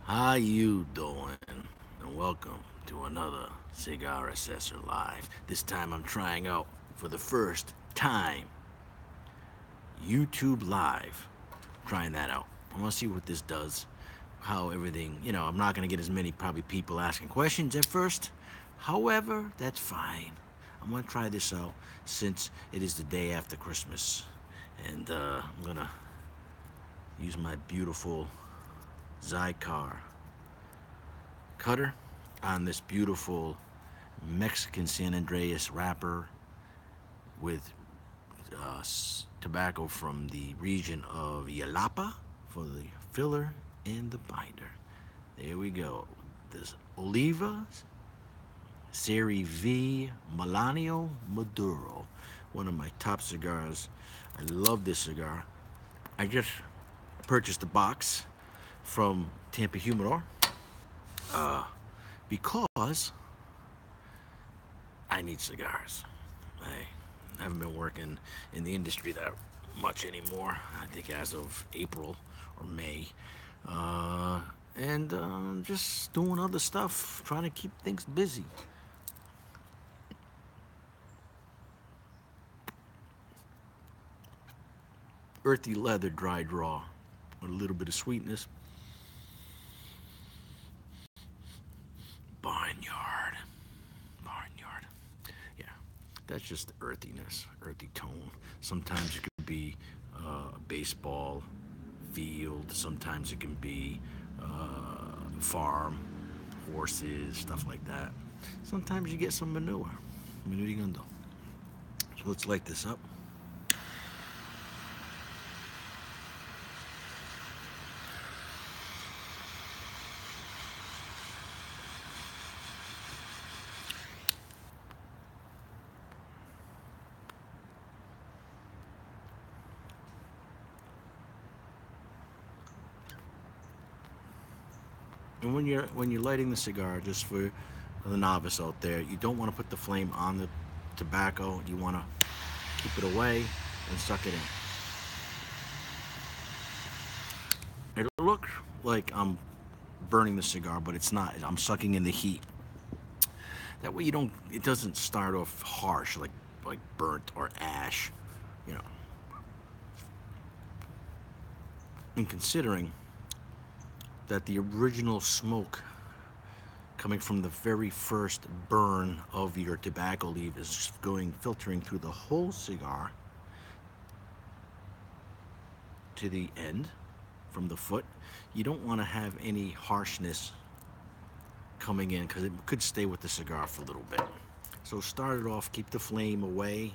How you doing? And welcome to another Cigar Assessor Live. This time I'm trying out for the first time YouTube Live. Trying that out. I want to see what this does. How everything, I'm not going to get as many probably people asking questions at first. However, that's fine. I'm going to try this out since it is the day after Christmas. And I'm going to use my beautiful Zycar cutter on this beautiful Mexican San Andreas wrapper with tobacco from the region of Yalapa for the filler and the binder. There we go. This Oliva Serie Melanio Maduro, one of my top cigars. I love this cigar. I just purchased a box from Tampa Humidor because I need cigars. I haven't been working in the industry that much anymore. I think as of April or May. And just doing other stuff, trying to keep things busy. Earthy leather, dry draw, with a little bit of sweetness. Barnyard. Barnyard. Yeah, that's just the earthiness, earthy tone. Sometimes it could be a baseball field. Sometimes it can be farm, horses, stuff like that. Sometimes you get some manure. Manure gundo. So let's light this up. And when you're lighting the cigar, just for the novice out there, you don't want to put the flame on the tobacco. You want to keep it away and suck it in. It looks like I'm burning the cigar, but it's not. I'm sucking in the heat. That way it doesn't start off harsh like burnt or ash, you know. And considering that the original smoke coming from the very first burn of your tobacco leaf is going filtering through the whole cigar to the end from the foot, you don't want to have any harshness coming in because it could stay with the cigar for a little bit. So start it off, keep the flame away,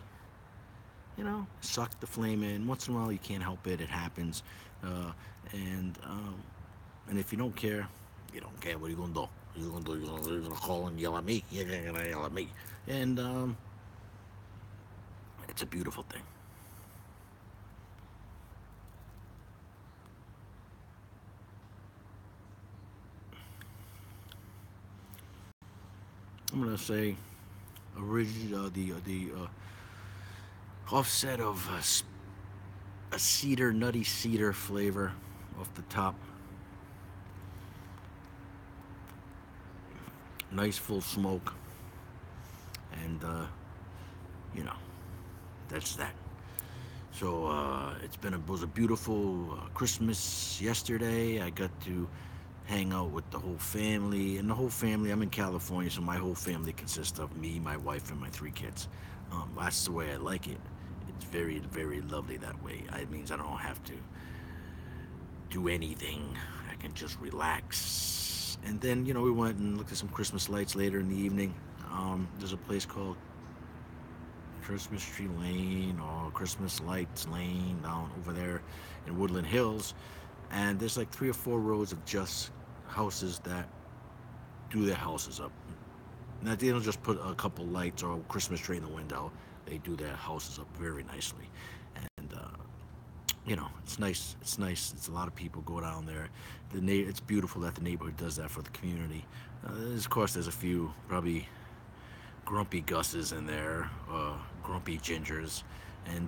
suck the flame in. Once in a while, you can't help it. It happens. Uh, and and if you don't care, you don't care. What are you gonna do? You're gonna do? You're gonna call and yell at me? You're gonna yell at me. And it's a beautiful thing. I'm gonna say original the offset of a cedar, nutty cedar flavor off the top. Nice full smoke, and you know that's that. So it was a beautiful Christmas yesterday. I got to hang out with the whole family, and the whole family. I'm in California, so my whole family consists of me, my wife, and my three kids. That's the way I like it. It's very, very lovely that way. It means I don't have to do anything. I can just relax. And then, we went and looked at some Christmas lights later in the evening. There's a place called Christmas Tree Lane or Christmas Lights Lane down over there in Woodland Hills. And there's like 3 or 4 rows of just houses that do their houses up. Now, they don't just put a couple lights or a Christmas tree in the window. They do their houses up very nicely. And it's nice. It's nice. It's a lot of people go down there. It's beautiful that the neighborhood does that for the community. Of course, there's a few probably grumpy Gus's in there, grumpy Gingers, and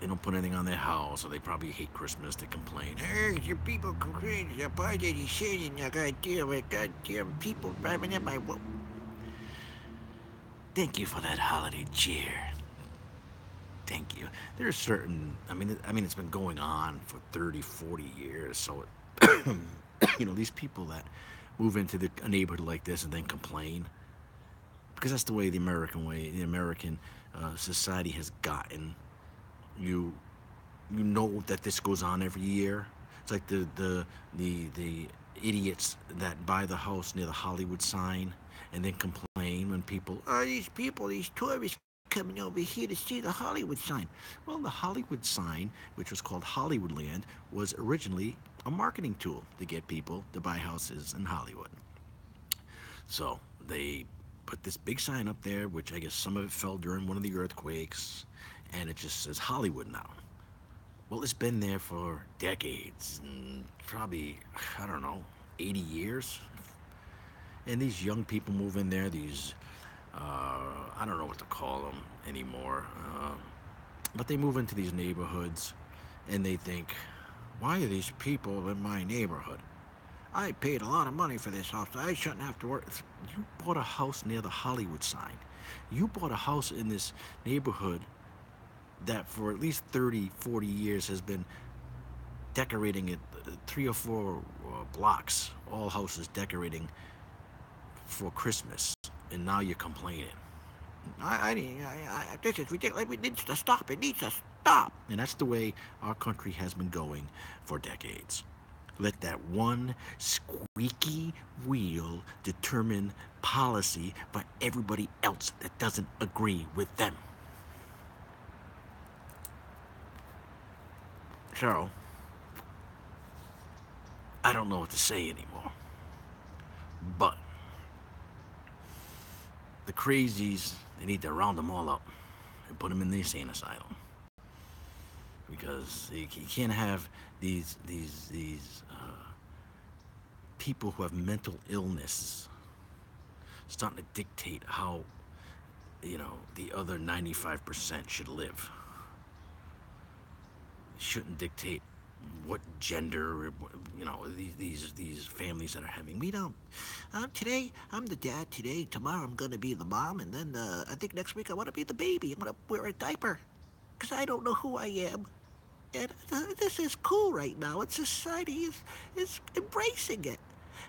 They don't put anything on their house, or they probably hate Christmas. They complain. Hey, your people complain about the decision. Goddamn people driving in my. Thank you for that holiday cheer. Thank you. There's certain. I mean, it's been going on for 30, 40 years. So, these people that move into a neighborhood like this and then complain, because that's the way the American society has gotten. You you know that this goes on every year. It's like the idiots that buy the house near the Hollywood sign and then complain when people, oh, these people, these tourists coming over here to see the Hollywood sign. Well, the Hollywood sign, which was called Hollywoodland, was originally a marketing tool to get people to buy houses in Hollywood. So they put this big sign up there, which I guess some of it fell during one of the earthquakes, and it just says Hollywood now. Well, it's been there for decades, probably, I don't know, 80 years. And these young people move in there, I don't know what to call them anymore, but they move into these neighborhoods and they think, why are these people in my neighborhood? I paid a lot of money for this house. I shouldn't have to work. You bought a house near the Hollywood sign. You bought a house in this neighborhood that for at least 30, 40 years has been decorating it, 3 or 4 blocks, all houses decorating for Christmas, and now you're complaining. This is ridiculous. It needs to stop. It needs to stop. And that's the way our country has been going for decades. Let that one squeaky wheel determine policy for everybody else that doesn't agree with them. So, I don't know what to say anymore. But the crazies, they need to round them all up and put them in the insane asylum, because you can't have these people who have mental illness starting to dictate how the other 95% should live. Shouldn't dictate what gender, these families that are having. We don't. Today I'm the dad. Today, tomorrow I'm gonna be the mom, and then I think next week I want to be the baby. I'm gonna wear a diaper because I don't know who I am. And this is cool right now. And society is embracing it,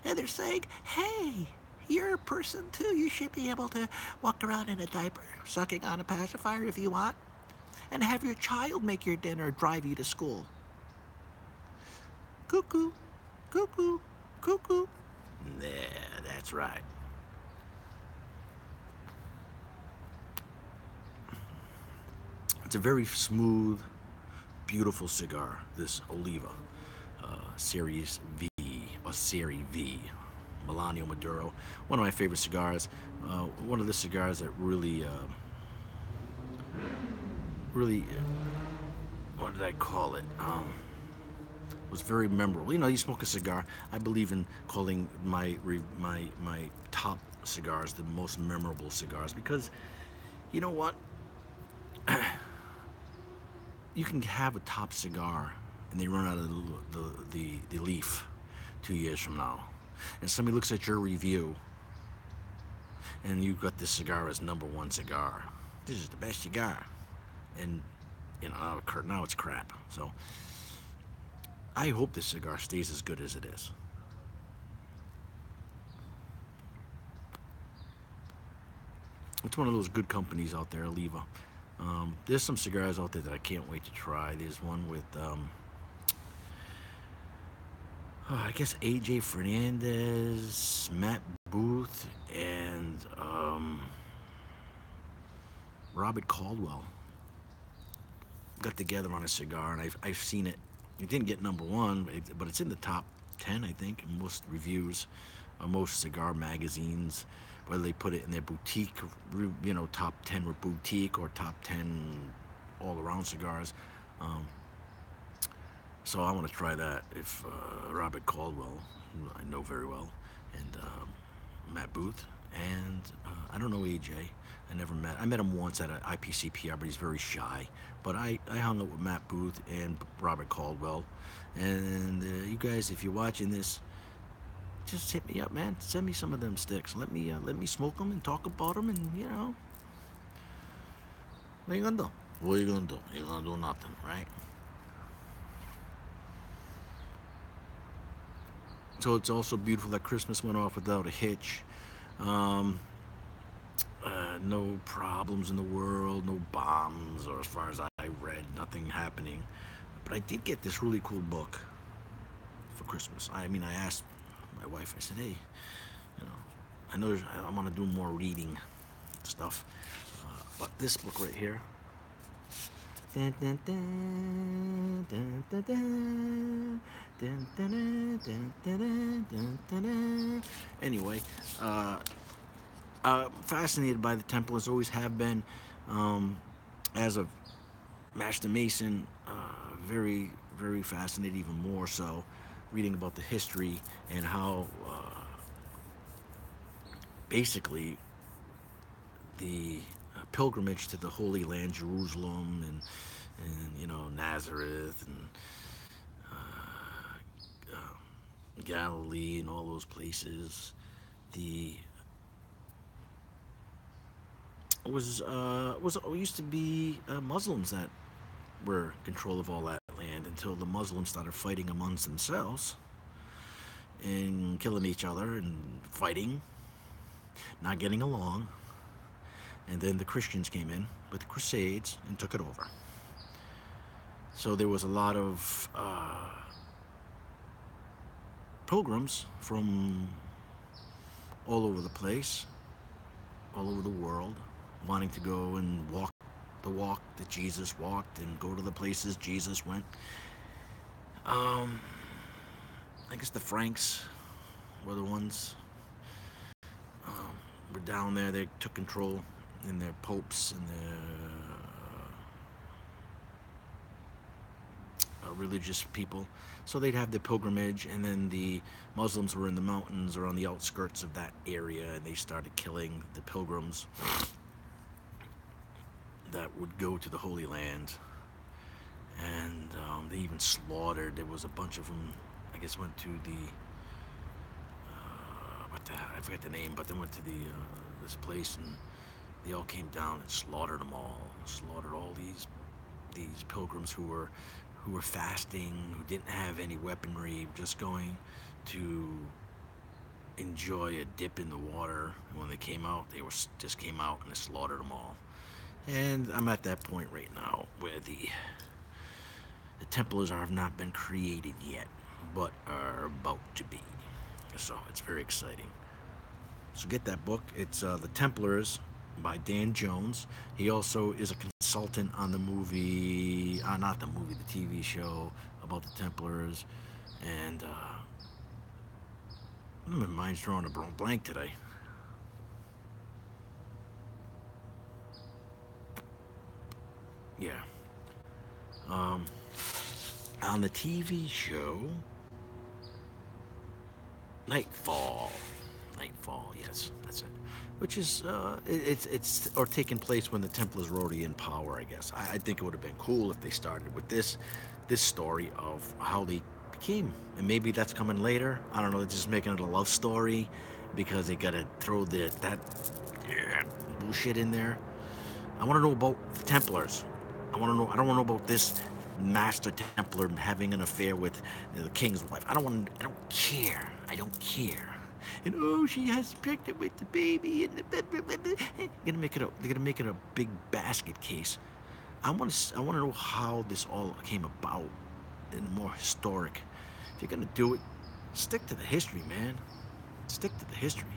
and they're saying, "Hey, you're a person too. You should be able to walk around in a diaper, sucking on a pacifier if you want, and have your child make your dinner, drive you to school." Cuckoo, cuckoo, cuckoo. Yeah, that's right. It's a very smooth, beautiful cigar, this Oliva, Series V, or Serie V, Melanio Maduro. One of my favorite cigars. One of the cigars that really, what did I call it? Was very memorable. You smoke a cigar. I believe in calling my top cigars the most memorable cigars, because you know what? You can have a top cigar and they run out of the leaf 2 years from now, and somebody looks at your review and you've got this cigar as #1 cigar. This is the best cigar, and now it's crap. So I hope this cigar stays as good as it is. It's one of those good companies out there, Oliva. There's some cigars out there that I can't wait to try. There's one with, I guess, AJ Fernandez, Matt Booth, and Robert Caldwell got together on a cigar, and I've seen it. It didn't get #1, but it's in the top 10, I think, in most reviews, most cigar magazines, whether they put it in their boutique, top 10 with boutique, or top 10 all-around cigars. So I want to try that. If Robert Caldwell, who I know very well, and Matt Booth, And I don't know AJ. I never met. I met him once at an IPCPR, but he's very shy. But I hung out with Matt Booth and Robert Caldwell. And you guys, if you're watching this, just hit me up, man. Send me some of them sticks. Let me smoke them and talk about them, and what are you gonna do? What are you gonna do? You're gonna do nothing, right? So it's also beautiful that Christmas went off without a hitch. Um, no problems in the world, no bombs, or as far as I read, nothing happening. But I did get this really cool book for Christmas. I mean, I asked my wife, I said, hey, you know, I know I want to do more reading stuff, but this book right here. Dun, dun, dun, dun, dun, dun, dun, dun, dun, dun, dun, dun, dun. Anyway, fascinated by the Templars, always have been. As a Master Mason, very, very fascinated, even more so, reading about the history and how basically the pilgrimage to the Holy Land, Jerusalem, and Nazareth and Galilee and all those places. The was used to be Muslims that were in control of all that land until the Muslims started fighting amongst themselves and killing each other and fighting, not getting along. And then the Christians came in with the Crusades and took it over. So there was a lot of pilgrims from all over the place, all over the world, wanting to go and walk the walk that Jesus walked and go to the places Jesus went. I guess the Franks were the ones were down there. They took control in their popes and their religious people. So they'd have the pilgrimage, and then the Muslims were in the mountains or on the outskirts of that area, and they started killing the pilgrims that would go to the Holy Land. And they even slaughtered. There was a bunch of them. I guess went to the I forget the name, but they went to the this place, and they all came down and slaughtered them all. Slaughtered all these pilgrims who were fasting, who didn't have any weaponry, just going to enjoy a dip in the water. And when they came out, just came out and they slaughtered them all. And I'm at that point right now where the Templars have not been created yet, but are about to be. So it's very exciting. So get that book. It's The Templars by Dan Jones. He also is a consultant on the movie, not the movie, the TV show about the Templars. And my mind's drawing a blank today. Yeah. On the TV show, Nightfall, yes, that's it. Which is it's or taking place when the Templars were already in power, I guess. I think it would have been cool if they started with this story of how they became, and maybe that's coming later. I don't know. They're just making it a love story because they gotta throw that bullshit in there. I want to know about the Templars. I want to know. I don't want to know about this Master Templar having an affair with the king's wife. I don't care. I don't care. And she has pregnant with the baby, and they're gonna make it a big basket case. I want to know how this all came about, and more historic. If you're gonna do it, stick to the history, man. Stick to the history.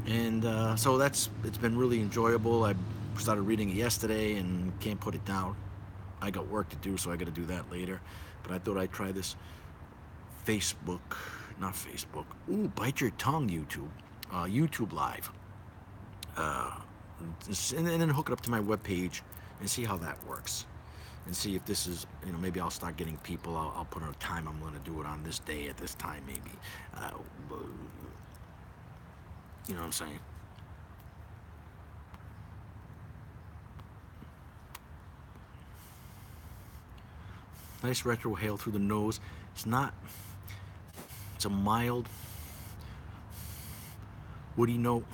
And so it's been really enjoyable. I started reading it yesterday and can't put it down. I got work to do, so I got to do that later. But I thought I'd try this not Facebook. Ooh, bite your tongue, YouTube. YouTube Live. And then hook it up to my webpage and see how that works. And see if this is, maybe I'll start getting people. I'll put a time I'm going to do it on this day at this time, maybe. You know what I'm saying? Nice retro hail through the nose. It's not. It's a mild woody note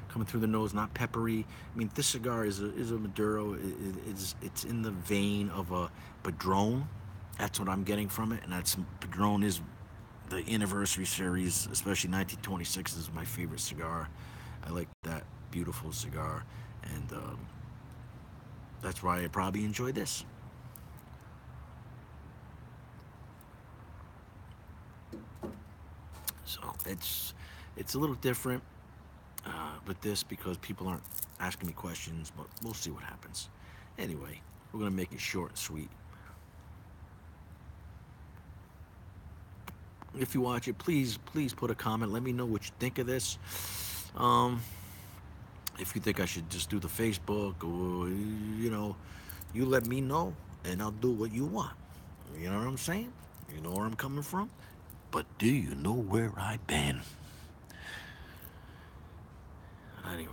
coming through the nose, not peppery. I mean, this cigar is a Maduro. It's in the vein of a Padron. That's what I'm getting from it, and that's Padron is the anniversary series, especially 1926 is my favorite cigar. I like that beautiful cigar, and that's why I probably enjoy this. So it's a little different with this because people aren't asking me questions, but we'll see what happens. Anyway, we're gonna make it short and sweet. If you watch it, please put a comment. Let me know what you think of this. Um, if you think I should just do the Facebook, or you let me know, and I'll do what you want. You know what I'm saying? You know where I'm coming from. But do you know where I've been? Anyway,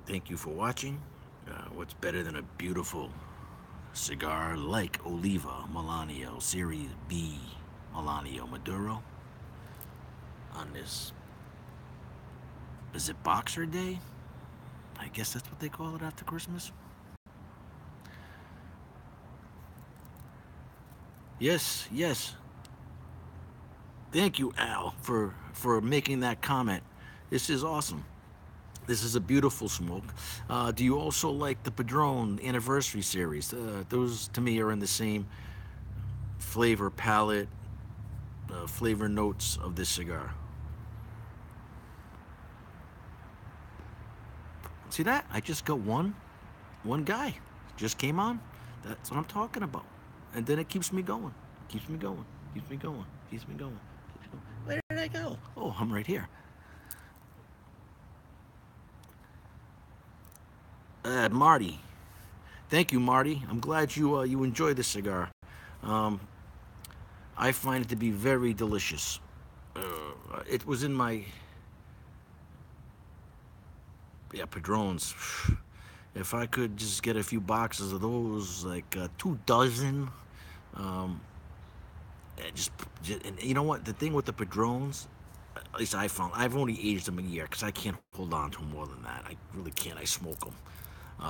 thank you for watching. What's better than a beautiful cigar like Oliva, Melanio, Serie B, Melanio Maduro on this, is it Boxer Day? I guess that's what they call it after Christmas. Yes, yes. Thank you, Al, for making that comment. This is awesome. This is a beautiful smoke. Do you also like the Padron Anniversary Series? Those to me are in the same flavor palette, flavor notes of this cigar. See that? I just got one guy. Just came on. That's what I'm talking about. And then it keeps me going. Keeps me going. Keeps me going. Keeps me going. Keeps me going. Where did I go? Oh, I'm right here. Marty. Thank you, Marty. I'm glad you enjoy this cigar. Um, I find it to be very delicious. It was in my Padrones. If I could just get a few boxes of those, like 2 dozen, um, and you know what? The thing with the Padrones, at least I found, I've only aged them a year because I can't hold on to them more than that. I really can't. I smoke them.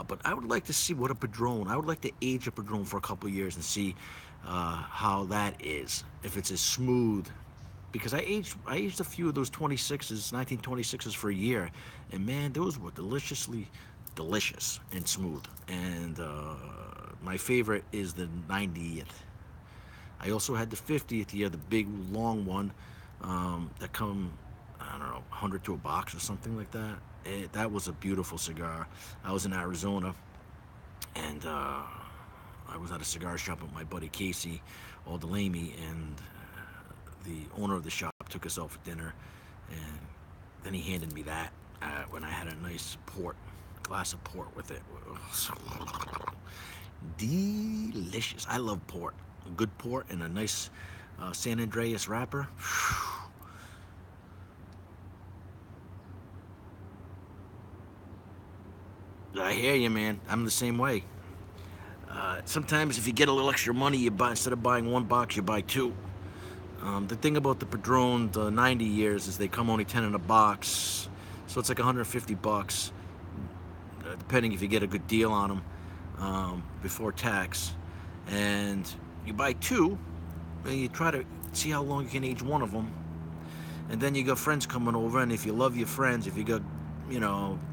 But I would like to see what a Padron. I would like to age a Padron for a couple of years and see how that is. If it's as smooth, because I aged a few of those 26s, 1926s for a year, and man, those were deliciously delicious and smooth. And my favorite is the 90th. I also had the 50th year, the big long one that come, I don't know, 100 to a box or something like that. That was a beautiful cigar. I was in Arizona, and I was at a cigar shop with my buddy Casey Aldalamy, and the owner of the shop took us out for dinner, and then he handed me that when I had a nice glass of port with it. Delicious. I love port. A good port and a nice San Andreas wrapper. I hear you, man. I'm the same way. Sometimes if you get a little extra money, you buy, instead of buying one box, you buy two. The thing about the Padron, the 90 years, is they come only 10 in a box, so it's like 150 bucks, depending if you get a good deal on them before tax. And you buy two, and you try to see how long you can age one of them. And then you got friends coming over, and if you love your friends, if you got,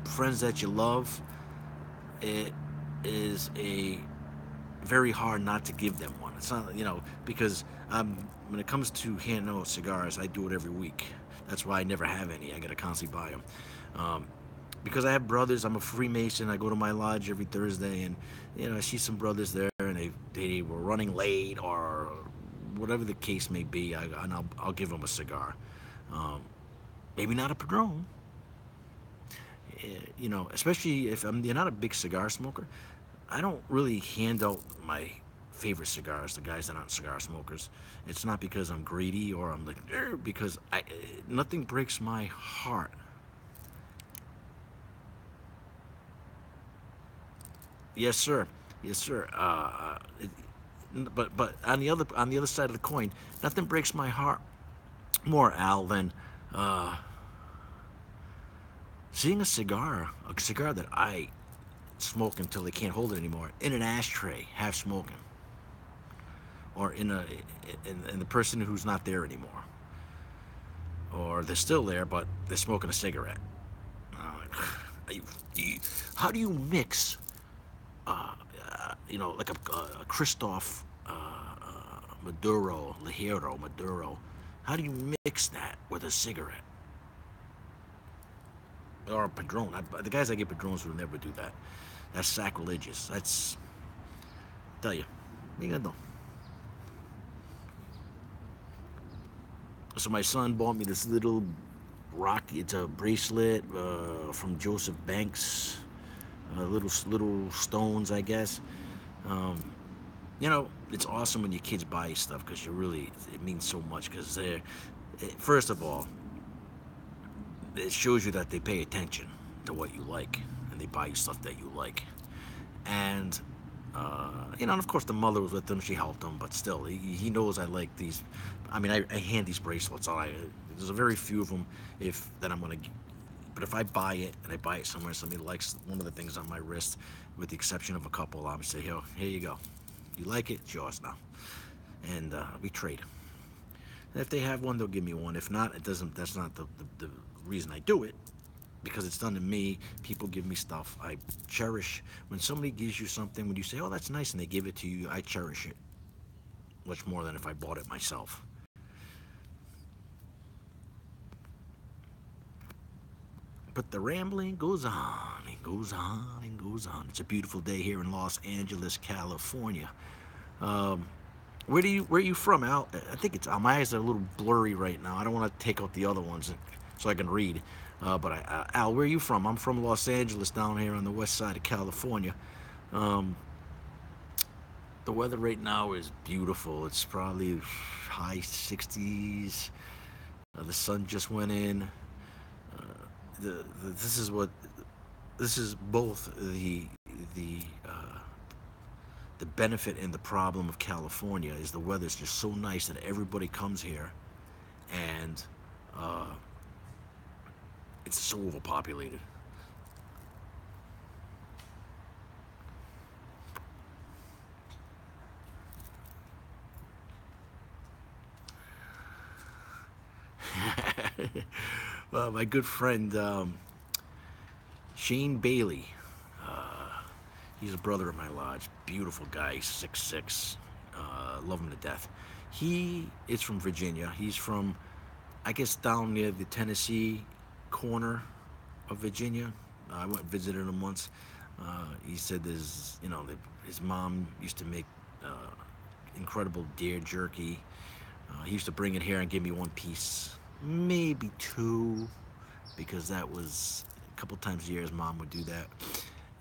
friends that you love, it is a very hard not to give them one. It's not, because when it comes to handing out cigars, I do it every week. That's why I never have any. I gotta constantly buy them. Because I have brothers. I'm a Freemason. I go to my lodge every Thursday, and I see some brothers there, and they were running late or whatever the case may be. I'll give them a cigar. Maybe not a Padron. Especially if you're not a big cigar smoker. I don't really hand out my favorite cigars, the guys that aren't cigar smokers. It's not because I'm greedy or I'm like, because nothing breaks my heart. Yes, sir. Yes, sir. But on the other side of the coin, nothing breaks my heart more, Al, than uh, seeing a cigar that I smoke until they can't hold it anymore, in an ashtray, half smoking, or in the person who's not there anymore, or they're still there but they're smoking a cigarette. You- you- how do you mix, like a Christoph Maduro? How do you mix that with a cigarette or a Padron? The guys that get Padrones will never do that. That's sacrilegious. That's tell you. What you gonna do? So my son bought me this little rock. It's a bracelet from Joseph Banks. Little stones, I guess. Um, it's awesome when your kids buy you stuff because it means so much because first of all, it shows you that they pay attention to what you like and they buy you stuff that you like. And and of course the mother was with them. She helped him, but still, he knows I like these. I mean, I hand these bracelets. There's a very few of them if that I'm gonna. But if I buy it and I buy it somewhere, somebody likes one of the things on my wrist, with the exception of a couple, I'm say, here you go. You like it, it's yours now, and we trade. And if they have one, they'll give me one. If not, it doesn't. That's not the reason I do it, because it's done to me. People give me stuff. I cherish when somebody gives you something. When you say, "Oh, that's nice," and they give it to you, I cherish it much more than if I bought it myself. But the rambling goes on and goes on and goes on. It's a beautiful day here in Los Angeles, California. Um, where are you from, Al? I think it's my eyes are a little blurry right now. I don't want to take out the other ones so I can read. Al, where are you from? I'm from Los Angeles, down here on the west side of California. Um, the weather right now is beautiful. It's probably high 60s. The sun just went in. This is what this is both the uh, the benefit and the problem of California is the weather's just so nice that everybody comes here, and uh, it's so overpopulated. My good friend Shane Bailey, he's a brother of my lodge. Beautiful guy, 6'6". Love him to death. He is from Virginia. He's from, I guess, down near the Tennessee corner of Virginia. I went and visited him once. He said his mom used to make uh, incredible deer jerky. He used to bring it here and give me one piece, maybe two, because that was a couple times a year his mom would do that.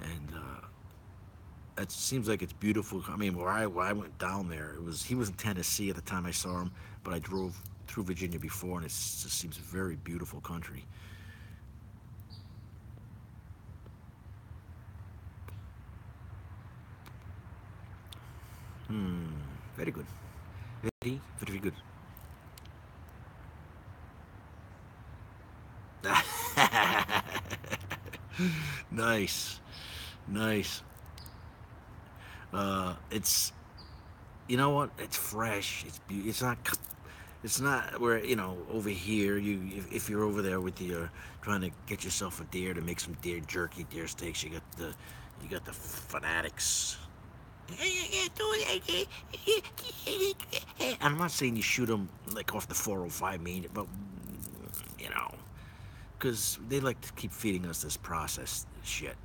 And it seems like it's beautiful. I mean, where I went down there, he was in Tennessee at the time I saw him, but I drove through Virginia before, and it just seems a very beautiful country. Hmm, very good. Very good. Nice, nice. It's you know what? It's fresh. It's not. It's not where over here. If you're over there with your trying to get yourself a deer to make some deer jerky, deer steaks. You got the fanatics. I'm not saying you shoot them like off the 405 main, but you know, because they like to keep feeding us this processed shit,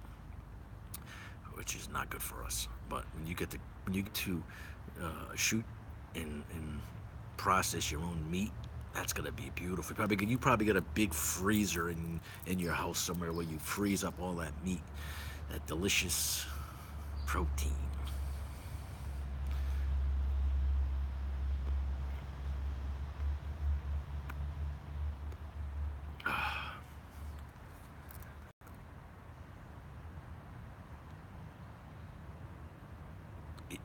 which is not good for us. But when you get to shoot and process your own meat, that's gonna be beautiful. You probably got a big freezer in your house somewhere where you freeze up all that meat, that delicious protein.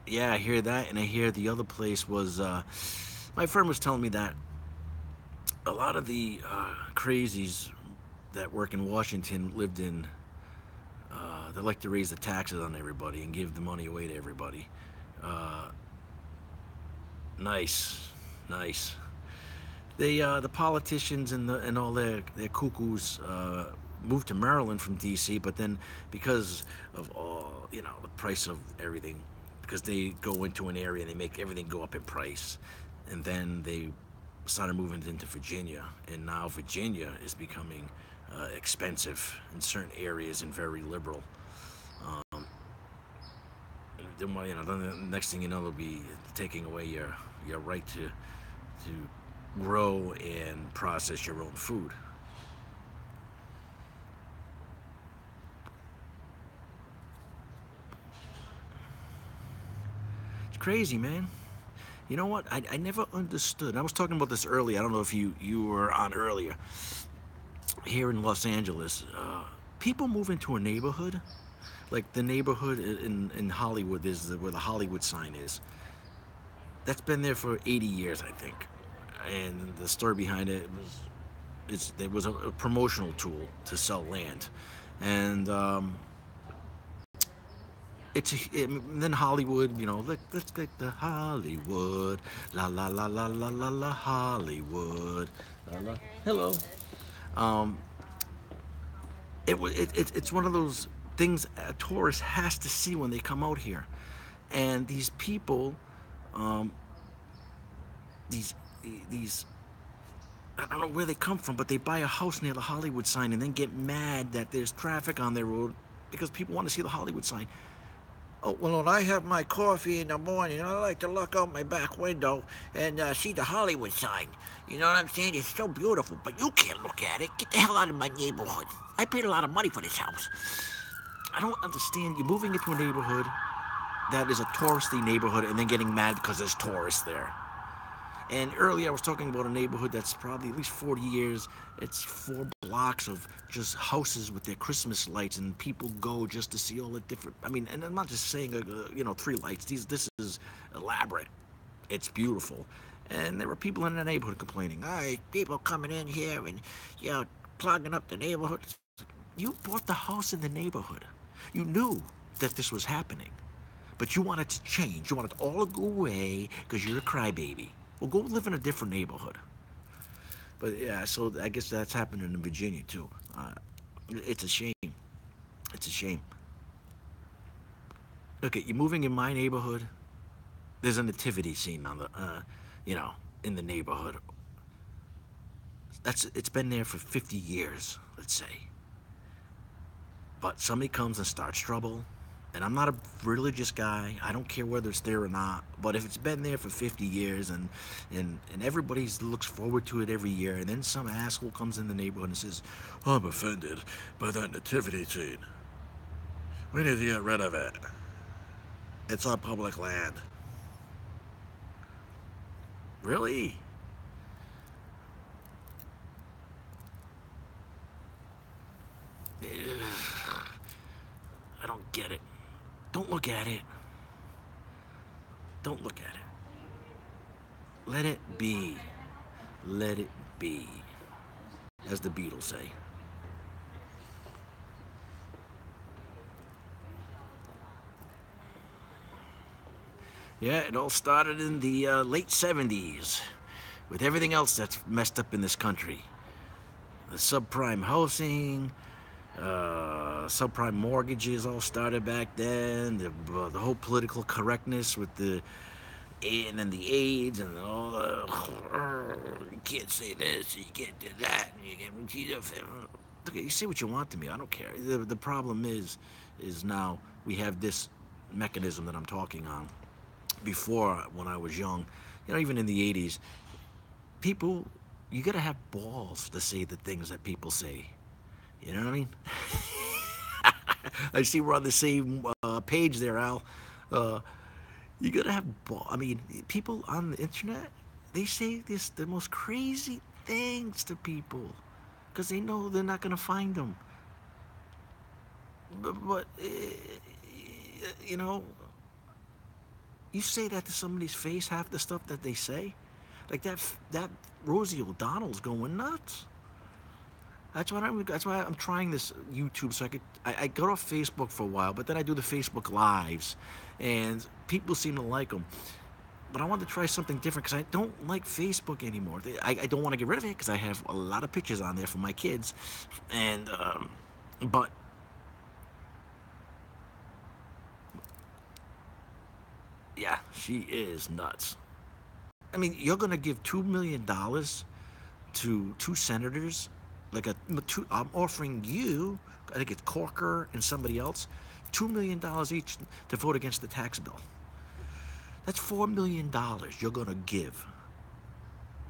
Yeah, I hear that, and I hear the other place was. My friend was telling me that a lot of the crazies that work in Washington lived in. They like to raise the taxes on everybody and give the money away to everybody. Uh, nice, nice. The politicians and all their cuckoos moved to Maryland from D.C., but then because of all the price of everything, because they go into an area and they make everything go up in price, and then they started moving into Virginia, and now Virginia is becoming expensive in certain areas and very liberal. Um, then, well, the next thing you know, they'll be taking away your right to grow and process your own food. It's crazy, man. You know what? I never understood. I was talking about this earlier. I don't know if you were on earlier. Here in Los Angeles, people move into a neighborhood, like the neighborhood in Hollywood is where the Hollywood sign is. That's been there for 80 years, I think. And the story behind it was it was a promotional tool to sell land, and then Hollywood, let's get the Hollywood, la la la la la la la Hollywood, la la. Hello. Um, it's one of those things a tourist has to see when they come out here, and these people, um, these these I don't know where they come from, but they buy a house near the Hollywood sign and then get mad that there's traffic on their road because people want to see the Hollywood sign. Oh, well, when I have my coffee in the morning, I like to look out my back window and see the Hollywood sign. You know what I'm saying? It's so beautiful, but you can't look at it. Get the hell out of my neighborhood. I paid a lot of money for this house. I don't understand. You're moving into a neighborhood that is a touristy neighborhood and then getting mad because there's tourists there. And earlier I was talking about a neighborhood that's probably at least 40 years. It's 4 blocks of just houses with their Christmas lights, and people go just to see all the different. I mean, and I'm not just saying, 3 lights. This is elaborate. It's beautiful. And there were people in the neighborhood complaining, "Hey, people coming in here and, clogging up the neighborhood." You bought the house in the neighborhood. You knew that this was happening, but you wanted to change. You wanted it all to go away because you're a crybaby. Well, go live in a different neighborhood. But yeah, so I guess that's happening in Virginia too. It's a shame. It's a shame. Look, you're moving in my neighborhood. There's a nativity scene on the, you know, in the neighborhood. It's been there for 50 years, let's say. But somebody comes and starts trouble, and I'm not a religious guy. I don't care whether it's there or not. But if it's been there for 50 years and everybody looks forward to it every year, and then some asshole comes in the neighborhood and says, "I'm offended by that nativity scene. We need to get rid of it. It's on public land." Really? I don't get it. Don't look at it. Don't look at it. Let it be. Let it be. As the Beatles say. Yeah, it all started in the late 70s with everything else that's messed up in this country. The subprime housing, subprime mortgages all started back then. The whole political correctness with and then the AIDS and all the you can't say this, you can't do that, you can't. Look, you say what you want to me. I don't care. The problem is now we have this mechanism that I'm talking on. Before, when I was young, even in the 80s, people, you gotta have balls to say the things that people say. You know what I mean? I see we're on the same page there, Al. Uh, you gotta have ball. I mean, people on the internet, they say the most crazy things to people because they know they're not gonna find them. But you know, You say that to somebody's face, half the stuff that they say, like that Rosie O'Donnell's going nuts. That's why I'm trying this YouTube so I got off Facebook for a while, but then I do the Facebook lives, and people seem to like them. But I wanted to try something different because I don't like Facebook anymore. I don't want to get rid of it because I have a lot of pictures on there for my kids, and but yeah, she is nuts. I mean, you're gonna give $2 million to two senators, like I'm offering you, I think it's Corker and somebody else, $2 million each to vote against the tax bill. That's $4 million you're gonna give.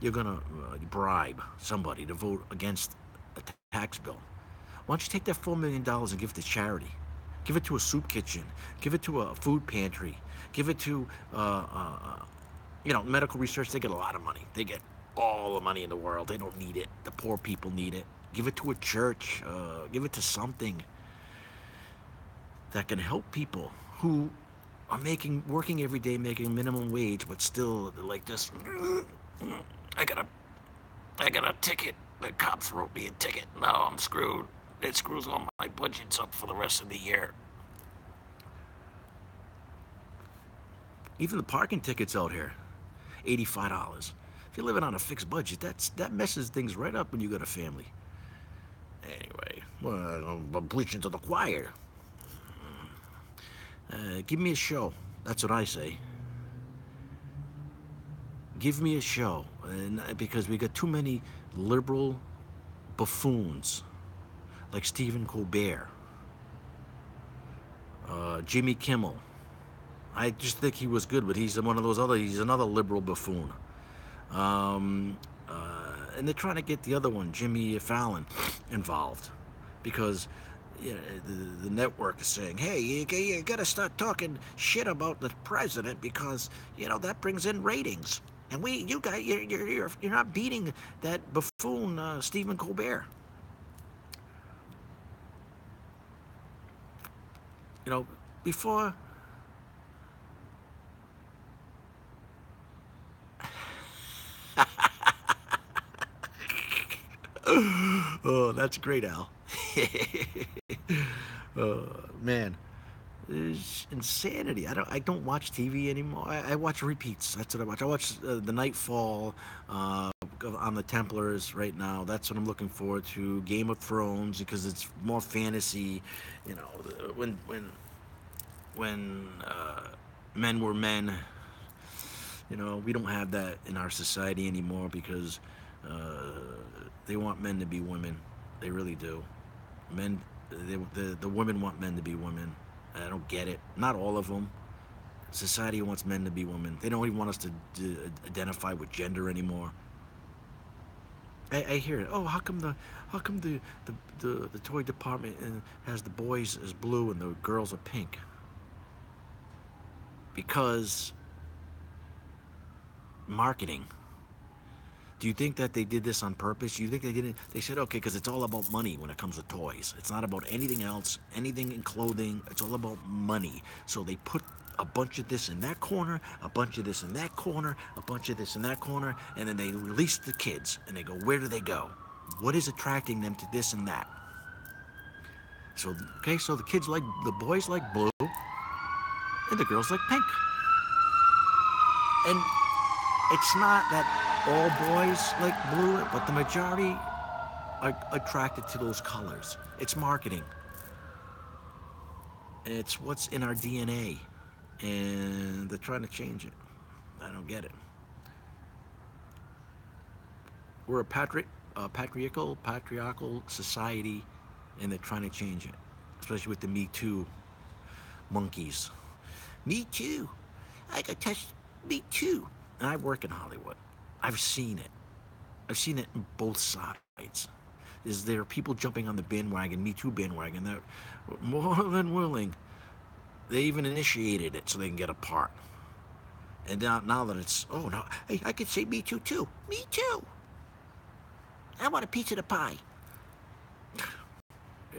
You're gonna bribe somebody to vote against a tax bill. Why don't you take that $4 million and give it to charity? Give it to a soup kitchen. Give it to a food pantry. Give it to medical research. They get a lot of money. They get all the money in the world. They don't need it. The poor people need it. Give it to a church. Give it to something that can help people who are working every day, making minimum wage, but still like this. I got a ticket. The cops wrote me a ticket. Now I'm screwed. It screws all my budgets up for the rest of the year. Even the parking tickets out here, $85. If you're living on a fixed budget, that messes things right up when you got a family. Anyway, well, I'm preaching to the choir. Give me a show. That's what I say. Give me a show, and because we got too many liberal buffoons like Stephen Colbert, Jimmy Kimmel. I just think he was good, but he's another liberal buffoon. And they're trying to get the other one, Jimmy Fallon, involved, because the network is saying, hey, you got to start talking shit about the president because that brings in ratings, and you're not beating that buffoon Stephen Colbert. Before. Oh, that's great, Al. Man, it's insanity. I don't watch TV anymore. I watch repeats. That's what I watch. I watch the Nightfall on the Templars right now. That's what I'm looking forward to. Game of Thrones because it's more fantasy. When men were men. We don't have that in our society anymore because they want men to be women. They really do. The women want men to be women. I don't get it. Not all of them. Society wants men to be women. They don't even want us to identify with gender anymore. I hear it. Oh, how come the toy department has the boys as blue and the girls are pink? Because marketing. Do you think that they did this on purpose? Do you think they didn't? They said, okay, because it's all about money when it comes to toys. It's not about anything else, anything in clothing. It's all about money. So they put a bunch of this in that corner, a bunch of this in that corner, a bunch of this in that corner, and then they release the kids, and they go, where do they go? What is attracting them to this and that? So the boys like blue, and the girls like pink. And it's not that all boys like blue, but the majority are attracted to those colors. It's marketing. It's what's in our DNA, and they're trying to change it. I don't get it. We're a patriarchal society, and they're trying to change it, especially with the Me Too monkeys. Me too. I got touched. Me too. And I work in Hollywood. I've seen it. I've seen it on both sides. There are people jumping on the bandwagon, Me Too bandwagon, that more than willing. They even initiated it so they can get a part. And now that it's, oh no, hey, I could say Me Too too. Me too. I want a piece of the pie.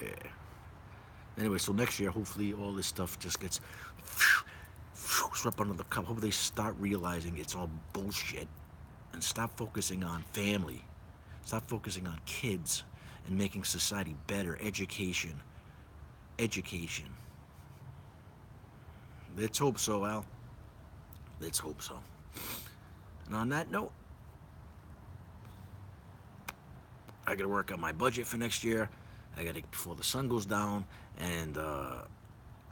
Yeah. Anyway, so next year, hopefully all this stuff just gets swept under the cup. Hope they start realizing it's all bullshit and stop focusing on family. Stop focusing on kids and making society better. Education. Education. Let's hope so, Al. Let's hope so. And on that note, I gotta work on my budget for next year. I gotta before the sun goes down. And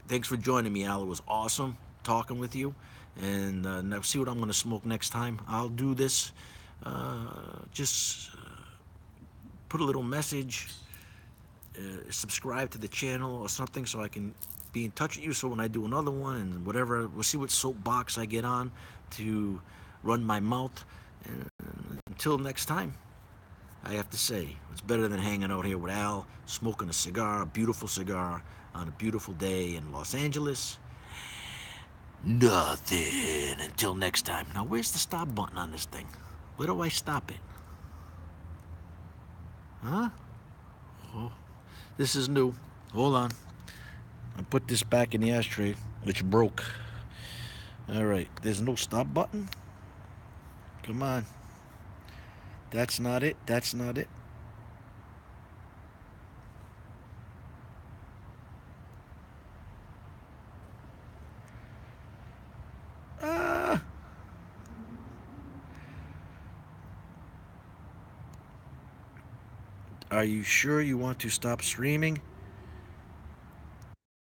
thanks for joining me, Al. It was awesome talking with you. And now see what I'm gonna smoke next time. I'll do this. Just put a little message. Subscribe to the channel or something so I can be in touch with you. So when I do another one and whatever, we'll see what soapbox I get on to run my mouth. And until next time. I have to say, it's better than hanging out here with Al, smoking a cigar, a beautiful cigar, on a beautiful day in Los Angeles. Nothing. Until next time. Now, where's the stop button on this thing? Where do I stop it? Huh? Oh, this is new. Hold on. I'll put this back in the ashtray, which broke. All right. There's no stop button? Come on. That's not it. That's not it. Ah. Are you sure you want to stop streaming?